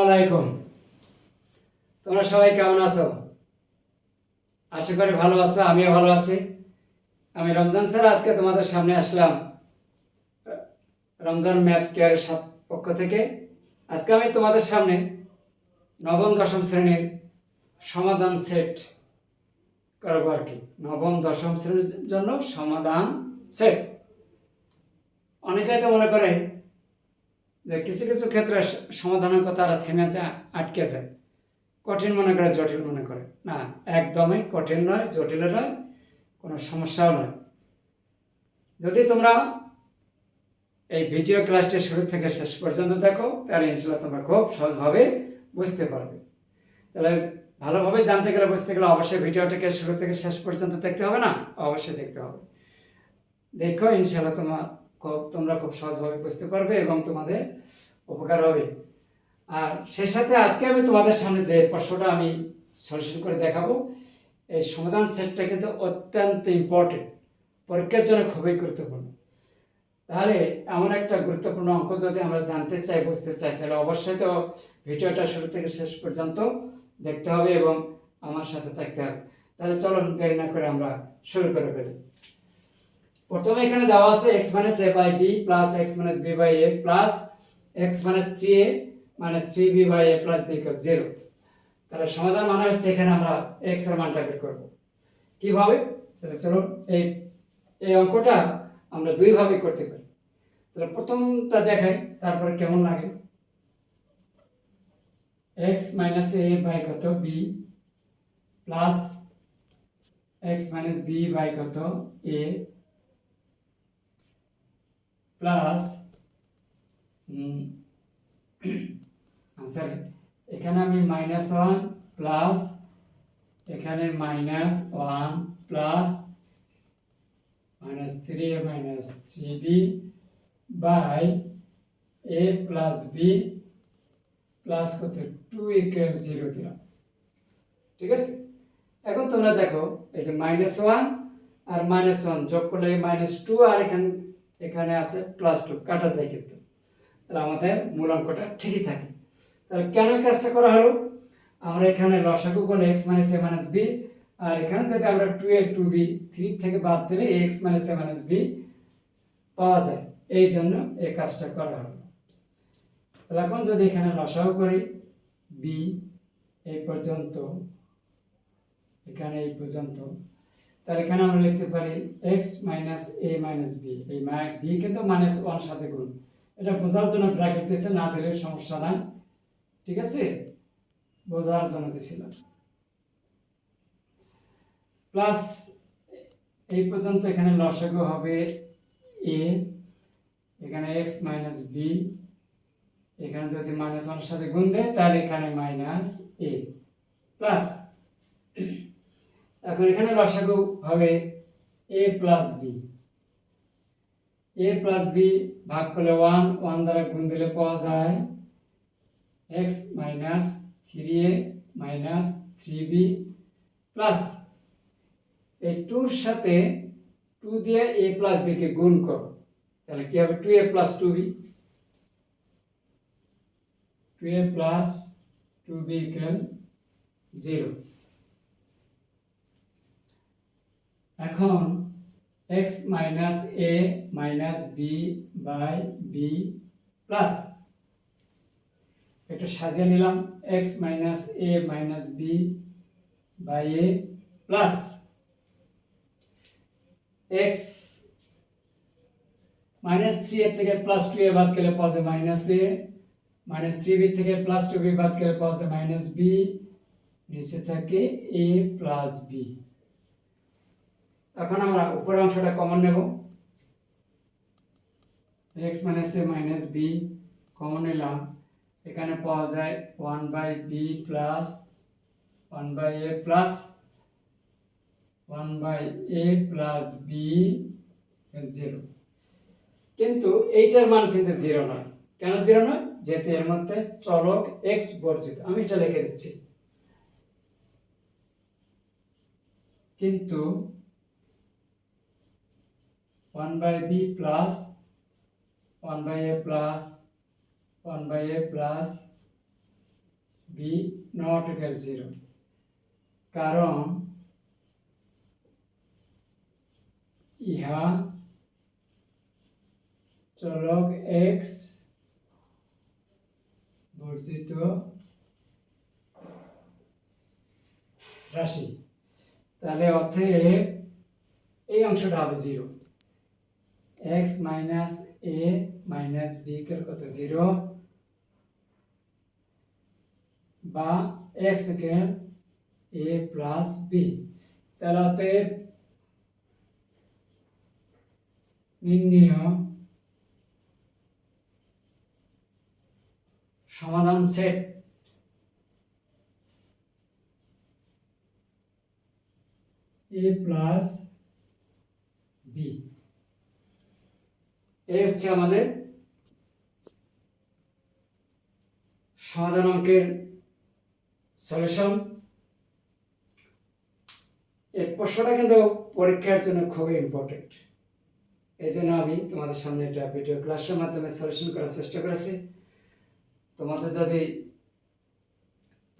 আলাইকুম। তোমরা সবাই কেমন আছো? আশা করি ভালো আছো, আমিও ভালো আছি। আমি রমজান স্যার আজকে তোমাদের সামনে আসলাম রমজান ম্যাথ কেয়ারের পক্ষ থেকে। আজকে আমি তোমাদের সামনে নবম দশম শ্রেণীর সমাধান সেট করবো আর কি। নবম দশম শ্রেণীর জন্য সমাধান সেট। অনেকেই তো মনে করে যে কিছু কিছু ক্ষেত্রে সমাধানের কথা তারা থেমে যায়, আটকে যায়, কঠিন মনে করে, জটিল মনে করে। না, একদমই কঠিন নয়, জটিল নয়, কোনো সমস্যাও নয়। যদি তোমরা এই ভিডিও ক্লাসটি শুরু থেকে শেষ পর্যন্ত দেখো তাহলে ইনশাল্লাহ তোমরা খুব সহজভাবে বুঝতে পারবে। তাহলে ভালোভাবে জানতে গেলে, বুঝতে গেলে অবশ্যই ভিডিওটাকে শুরু থেকে শেষ পর্যন্ত দেখতে হবে না? অবশ্যই দেখতে হবে। দেখো ইনশাল্লাহ তোমরা খুব সহজভাবে বুঝতে পারবে এবং তোমাদের উপকার হবে। আর সেই সাথে আজকে আমি তোমাদের সামনে যে প্রশ্নটা আমি সলিউশন করে দেখাবো, এই সমাধান সেটটা কিন্তু অত্যন্ত ইম্পর্টেন্ট, পরীক্ষার জন্য খুবই গুরুত্বপূর্ণ। তাহলে এমন একটা গুরুত্বপূর্ণ অঙ্ক যদি আমরা জানতে চাই, বুঝতে চাই, তাহলে অবশ্যই তো ভিডিওটা শুরু থেকে শেষ পর্যন্ত দেখতে হবে এবং আমার সাথে থাকতে হবে। তাহলে চলুন দেরি না করে আমরা শুরু করে ফেলি। প্রথমে এখানে দেওয়া আছে x minus a by b plus x minus b by a plus x minus 3a minus 3b by a plus b equal 0। তাহলে সমাধান মানে হচ্ছে এখানে আমরা x এর মানটা বের করব। কিভাবে? তাহলে চলুন এই অঙ্কটা আমরা দুই ভাবে করতে পারি। তাহলে প্রথমটা দেখাই, তারপর কেমন লাগে। x মাইনাস a বাই কত b plus x minus b by কত a প্লাস সরি, এখানে আমি -1 প্লাস এখানে -1 plus -3a minus 3b by a plus b plus কত 2 ইকুয়াল 0 দিলাম। ঠিক আছে, এখন তোমরা দেখো এই যে -1 আর -1 যোগ করলে -2 আর এখানে আছে +2, কাটা যায় কিন্তু। তাহলে আমাদের মূল অঙ্কটা ঠিকই থাকে। তাহলে কেন কাজটা করা হলো? আমরা এখানে লসাগু করলে x minus a minus b, আর এখানে থেকে আমরা 2a 2b 3 থেকে বাদ দিলে x minus a minus b পাওয়া যায়, এই জন্য এই কাজটা করা হলো। তাহলে এখন যদি এখানে লসাগু করি b এই পর্যন্ত, এখানে এই পর্যন্ত, তাহলে এখানে আমরা লিখতে পারি x minus a minus b, এই b কিন্তু -1 সাথে গুণ। এটা বোঝার জন্য ব্র্যাকেট দিয়েছে, না দিলে সমস্যা নাই। ঠিক আছে, বোঝার জন্য দিয়েছিলাম। প্লাস এই পর্যন্ত এখানে লসাগু হবে a, এখানে x মাইনাস b, এখানে যদি -1 সাথে গুণ দেয় তাহলে এখানে -a প্লাস, এখন এখানে লসাগু হবে a plus b, a plus b ভাগ করলে 1 দ্বারা গুণ দিলে পাওয়া যায় x minus 3a minus 3b plus এই 2 এর সাথে 2 দিয়ে a প্লাস b কে গুণ করো, তাহলে কি হবে 2a plus 2b, 2a plus 2b equal 0। এখন x minus a minus b by b plus, এটা সাজিয়ে নিলাম, x minus a minus b by a plus x minus 3 থেকে প্লাস 2a বাদ গেলে পাওয়া যায় -a, মাইনাস 3b থেকে প্লাস 2b বাদ গেলে পাওয়া যায় -b, নিচে থাকে a প্লাস b। এখন আমরা উপরের অংশটা কমন নেব, x minus a minus b common নিলাম, এখানে পাওয়া যায় 1/b plus 1/a plus 1/a plus b 0। কিন্তু এইটার মান কিন্তু 0 নয়। কেন 0 নয়? যেহেতু এর মধ্যে চলক x বর্জিত, আমি এটা লিখে দিচ্ছি। কিন্তু 1/b plus 1/a plus 1/a plus B not equal 0, কারণ ইহা চলক x বর্জিত রাশি। তাহলে অতএব এই অংশটা হবে 0, x minus a minus b এর কত 0, বা x K a plus b। তাহলে অতএব নির্ণয় সমাধান সেট a প্লাস b, এই হচ্ছে আমাদের সমাধান অঙ্কের সলিউশন। এই প্রশ্নটা কিন্তু পরীক্ষার জন্য খুবই ইম্পর্টেন্ট, এই জন্য আমি তোমাদের সামনে একটা ভিডিও ক্লাসের মাধ্যমে সলিউশন করার চেষ্টা করেছি। তোমাদের যদি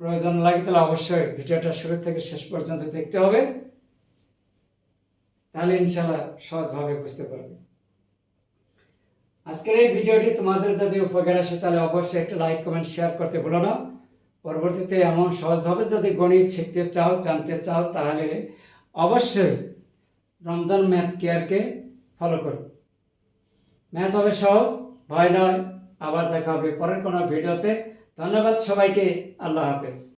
প্রয়োজন লাগে তাহলে অবশ্যই ভিডিওটা শুরু থেকে শেষ পর্যন্ত দেখতে হবে, তাহলে ইনশাআল্লাহ সহজভাবে বুঝতে পারবে। আজকের এই ভিডিওটি তোমাদের যদি উপকার আসে তাহলে অবশ্যই একটা লাইক কমেন্ট শেয়ার করতে ভুলো না। পরবর্তীতে এমন সহজভাবে যদি গণিত শিখতে চাও, জানতে চাও, তাহলে অবশ্যই রমজান ম্যাথ কেয়ারকে ফলো করো। ম্যাথ হবে সহজ, ভয় নয়। আবার দেখা হবে পরের কোনো ভিডিওতে। ধন্যবাদ সবাইকে, আল্লাহ হাফেজ।